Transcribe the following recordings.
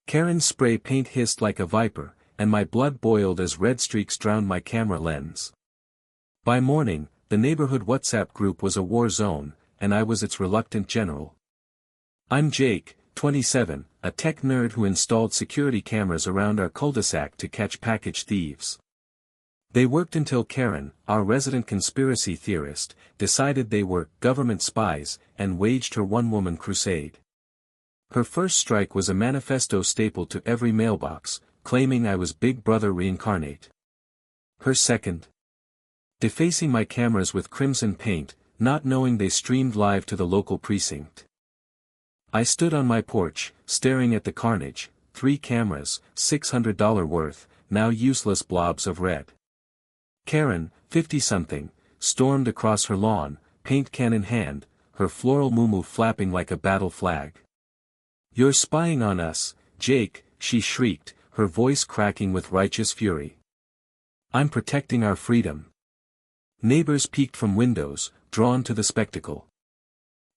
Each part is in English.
Karen's spray paint hissed like a viper, and my blood boiled as red streaks drowned my camera lens. By morning, the neighborhood WhatsApp group was a war zone, and I was its reluctant general. I'm Jake, 27, a tech nerd who installed security cameras around our cul-de-sac to catch package thieves. They worked until Karen, our resident conspiracy theorist, decided they were government spies and waged her one-woman crusade. Her first strike was a manifesto stapled to every mailbox, claiming I was Big Brother reincarnate. Her second, defacing my cameras with crimson paint, not knowing they streamed live to the local precinct. I stood on my porch, staring at the carnage, 3 cameras, $600 worth, now useless blobs of red. Karen, 50-something, stormed across her lawn, paint can in hand, her floral muumuu flapping like a battle flag. "You're spying on us, Jake," she shrieked, her voice cracking with righteous fury. "I'm protecting our freedom." Neighbors peeked from windows, drawn to the spectacle.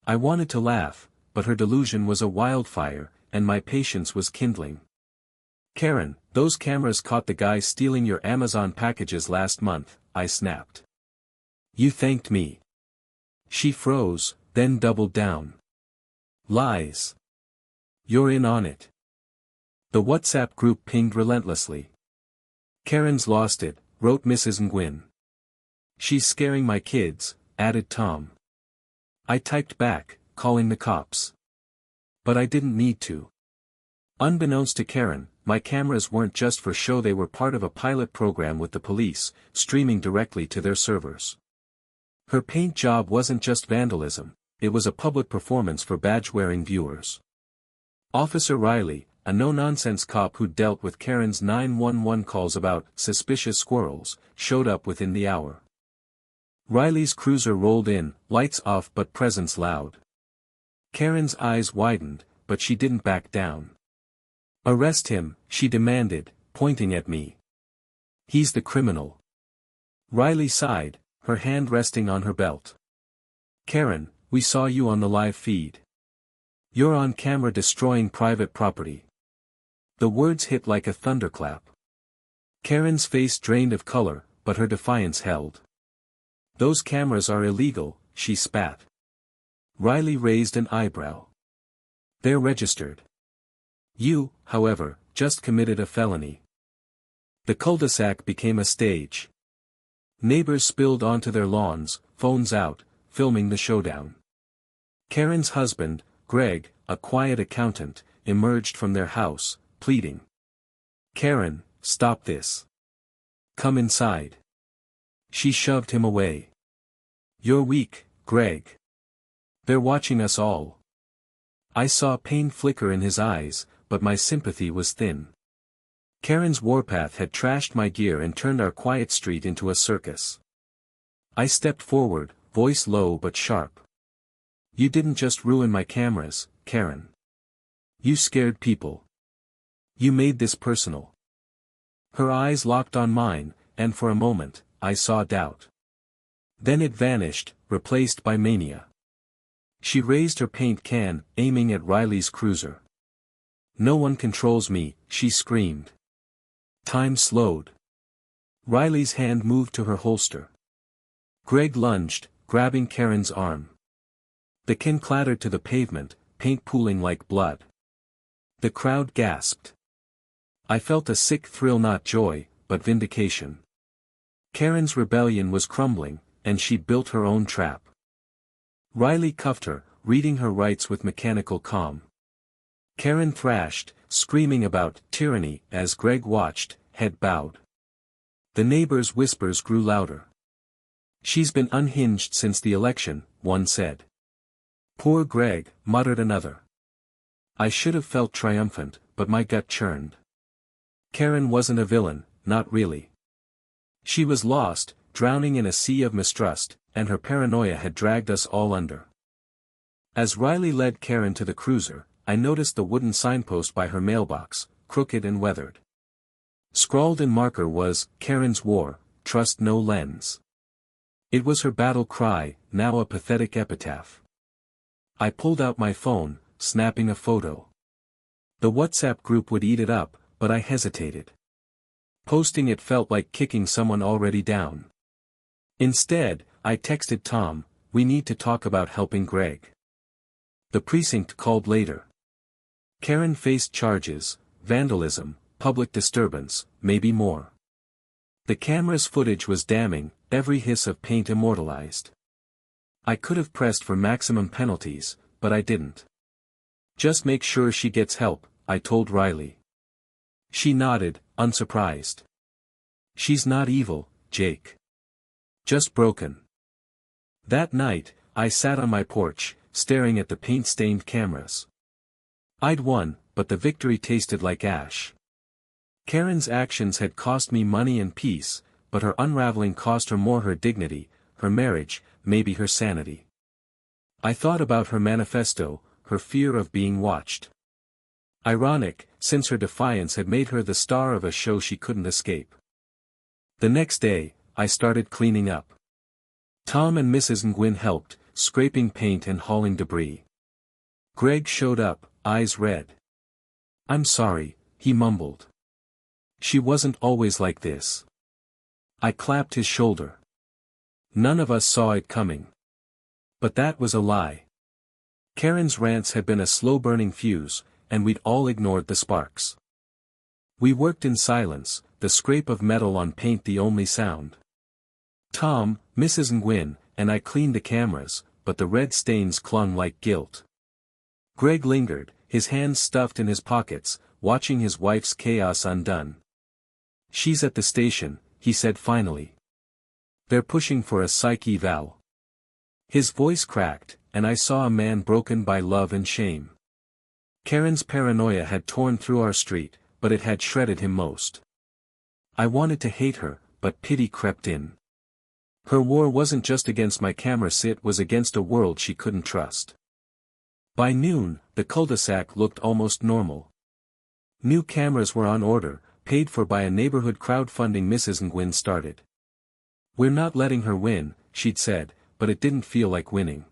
I wanted to laugh, but her delusion was a wildfire, and my patience was kindling. "Karen, those cameras caught the guy stealing your Amazon packages last month," I snapped. "You thanked me." She froze, then doubled down. "Lies. You're in on it." The WhatsApp group pinged relentlessly. "Karen's lost it," wrote Mrs. Nguyen. "She's scaring my kids," added Tom. I typed back, calling the cops. But I didn't need to. Unbeknownst to Karen, my cameras weren't just for show, they were part of a pilot program with the police, streaming directly to their servers. Her paint job wasn't just vandalism, it was a public performance for badge-wearing viewers. Officer Riley, a no-nonsense cop who dealt with Karen's 911 calls about suspicious squirrels, showed up within the hour. Riley's cruiser rolled in, lights off but presence loud. Karen's eyes widened, but she didn't back down. "Arrest him," she demanded, pointing at me. "He's the criminal." Riley sighed, her hand resting on her belt. "Karen, we saw you on the live feed. You're on camera destroying private property." The words hit like a thunderclap. Karen's face drained of color, but her defiance held. "Those cameras are illegal," she spat. Riley raised an eyebrow. "They're registered. You, however, just committed a felony." The cul-de-sac became a stage. Neighbors spilled onto their lawns, phones out, filming the showdown. Karen's husband, Greg, a quiet accountant, emerged from their house, pleading. "Karen, stop this. Come inside." She shoved him away. "You're weak, Greg. They're watching us all." I saw pain flicker in his eyes, but my sympathy was thin. Karen's warpath had trashed my gear and turned our quiet street into a circus. I stepped forward, voice low but sharp. "You didn't just ruin my cameras, Karen. You scared people. You made this personal." Her eyes locked on mine, and for a moment, I saw doubt. Then it vanished, replaced by mania. She raised her paint can, aiming at Riley's cruiser. "No one controls me," she screamed. Time slowed. Riley's hand moved to her holster. Greg lunged, grabbing Karen's arm. The can clattered to the pavement, paint pooling like blood. The crowd gasped. I felt a sick thrill, not joy, but vindication. Karen's rebellion was crumbling, and she'd built her own trap. Riley cuffed her, reading her rights with mechanical calm. Karen thrashed, screaming about tyranny as Greg watched, head bowed. The neighbors' whispers grew louder. "She's been unhinged since the election," one said. "Poor Greg," muttered another. I should have felt triumphant, but my gut churned. Karen wasn't a villain, not really. She was lost, drowning in a sea of mistrust, and her paranoia had dragged us all under. As Riley led Karen to the cruiser, I noticed the wooden signpost by her mailbox, crooked and weathered. Scrawled in marker was, "Karen's War, Trust No Lens." It was her battle cry, now a pathetic epitaph. I pulled out my phone, snapping a photo. The WhatsApp group would eat it up, but I hesitated. Posting it felt like kicking someone already down. Instead, I texted Tom, "We need to talk about helping Greg." The precinct called later. Karen faced charges, vandalism, public disturbance, maybe more. The camera's footage was damning, every hiss of paint immortalized. I could have pressed for maximum penalties, but I didn't. "Just make sure she gets help," I told Riley. She nodded, unsurprised. "She's not evil, Jake. Just broken." That night, I sat on my porch, staring at the paint-stained cameras. I'd won, but the victory tasted like ash. Karen's actions had cost me money and peace, but her unraveling cost her more: her dignity, her marriage, maybe her sanity. I thought about her manifesto, her fear of being watched. Ironic, since her defiance had made her the star of a show she couldn't escape. The next day, I started cleaning up. Tom and Mrs. Nguyen helped, scraping paint and hauling debris. Greg showed up, eyes red. "I'm sorry," he mumbled. "She wasn't always like this." I clapped his shoulder. None of us saw it coming. But that was a lie. Karen's rants had been a slow-burning fuse, and we'd all ignored the sparks. We worked in silence, the scrape of metal on paint the only sound. Tom, Mrs. Nguyen, and I cleaned the cameras, but the red stains clung like guilt. Greg lingered, his hands stuffed in his pockets, watching his wife's chaos undone. "She's at the station," he said finally. "They're pushing for a psych eval." His voice cracked, and I saw a man broken by love and shame. Karen's paranoia had torn through our street, but it had shredded him most. I wanted to hate her, but pity crept in. Her war wasn't just against my camera, it was against a world she couldn't trust. By noon, the cul-de-sac looked almost normal. New cameras were on order, paid for by a neighborhood crowdfunding Mrs. Nguyen started. "We're not letting her win," she'd said, but it didn't feel like winning.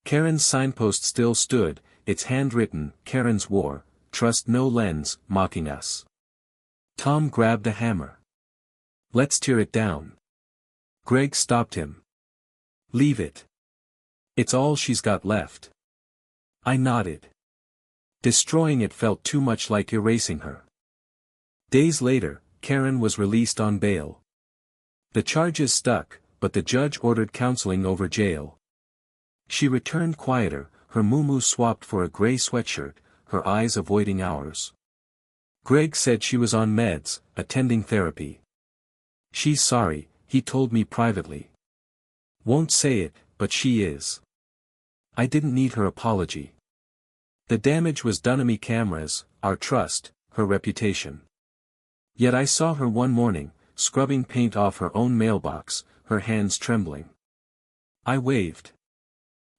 Karen's signpost still stood, its handwritten, "Karen's War, Trust No Lens," mocking us. Tom grabbed a hammer. "Let's tear it down." Greg stopped him. "Leave it. It's all she's got left." I nodded. Destroying it felt too much like erasing her. Days later, Karen was released on bail. The charges stuck, but the judge ordered counseling over jail. She returned quieter, her muumuu swapped for a gray sweatshirt, her eyes avoiding ours. Greg said she was on meds, attending therapy. "She's sorry," he told me privately. "Won't say it, but she is." I didn't need her apology. The damage was done to me: cameras, our trust, her reputation. Yet I saw her one morning, scrubbing paint off her own mailbox, her hands trembling. I waved.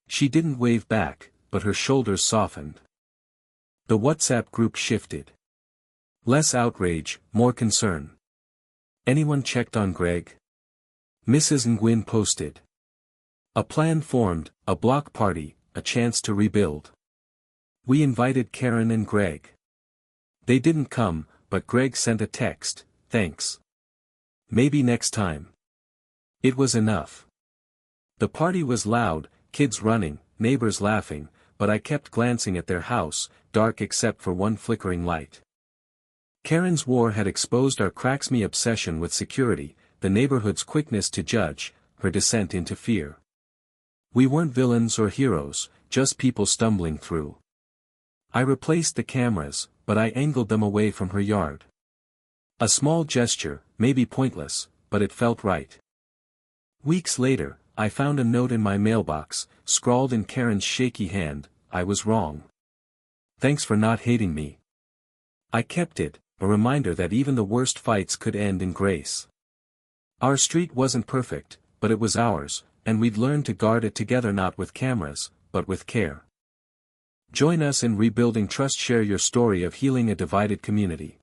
She didn't wave back, but her shoulders softened. The WhatsApp group shifted. Less outrage, more concern. "Anyone checked on Greg?" Mrs. Nguyen posted. A plan formed, a block party, a chance to rebuild. We invited Karen and Greg. They didn't come, but Greg sent a text, "Thanks. Maybe next time." It was enough. The party was loud, kids running, neighbors laughing, but I kept glancing at their house, dark except for one flickering light. Karen's war had exposed our cracksme obsession with security, the neighborhood's quickness to judge, her descent into fear. We weren't villains or heroes, just people stumbling through. I replaced the cameras, but I angled them away from her yard. A small gesture, maybe pointless, but it felt right. Weeks later, I found a note in my mailbox, scrawled in Karen's shaky hand, "I was wrong. Thanks for not hating me." I kept it, a reminder that even the worst fights could end in grace. Our street wasn't perfect, but it was ours, and we'd learned to guard it together, not with cameras, but with care. Join us in rebuilding trust. Share your story of healing a divided community.